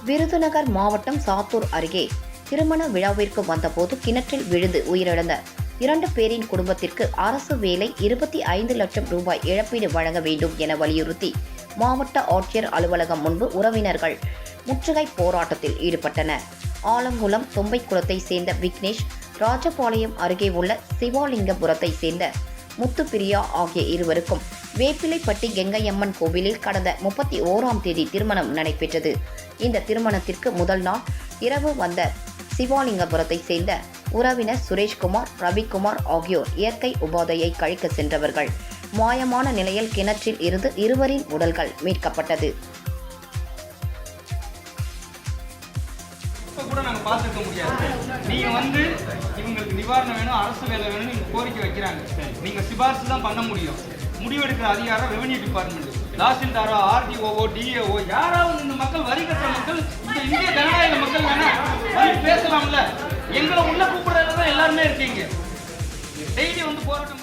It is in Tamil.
விருதுநகர் மாவட்டம் சாத்தூர் அருகே திருமண விழாவிற்கு வந்தபோது கிணற்றில் விழுந்து உயிரிழந்த 2 பேரின் குடும்பத்திற்கு அரசு வேலை 25 லட்சம் ரூபாய் இழப்பீடு வழங்க வேண்டும் என வலியுறுத்தி மாவட்ட ஆட்சியர் அலுவலகம் முன்பு உறவினர்கள் முற்றுகை போராட்டத்தில் ஈடுபட்டனர். ஆலங்குளம் தொம்பைக்குளத்தை சேர்ந்த விக்னேஷ், ராஜபாளையம் அருகே உள்ள சிவாலிங்கபுரத்தை சேர்ந்த முத்துப்பிரியா ஆகிய இருவருக்கும் வேப்பிலைப்பட்டி கெங்கையம்மன் கோவிலில் கடந்த 31ஆம் தேதி திருமணம் நடைபெற்றது. இந்த திருமணத்திற்கு முதல் நாள் இரவு வந்த சிவாலிங்கபுரத்தை சேர்ந்த உறவினர் சுரேஷ்குமார், ரவிக்குமார் ஆகியோர் இயற்கை உபாதையை கழிக்க சென்றவர்கள் மாயமான நிலையில் கிணற்றில் இருந்து இருவரின் உடல்கள் மீட்கப்பட்டது. கூட நாங்க பார்த்துக்க முடியாது. நீங்க வந்து இவங்களுக்கு நிவாரணம் வேணும், அரசு வேலை வேணும், நீங்க கோரிக்கை வைக்கிறாங்க. நீங்க சிபாரிசு தான் பண்ண முடியும். முடிவெடுக்கிற அதிகாரம் ரெவென்யூ டிபார்ட்மெண்ட், தாசில்தாரோ, ஆர்டிஓஓ, டிஏஓ, யாராவது இந்த மக்கள் வரி கட்டுற மக்கள், இந்த இந்திய ஜனநாயக மக்கள் வேணா வந்து பேசலாம்ல. எங்களை உள்ள கூப்பிடுறதுல தான் எல்லாருமே இருக்கீங்க. டெய்லி வந்து போராட்டம்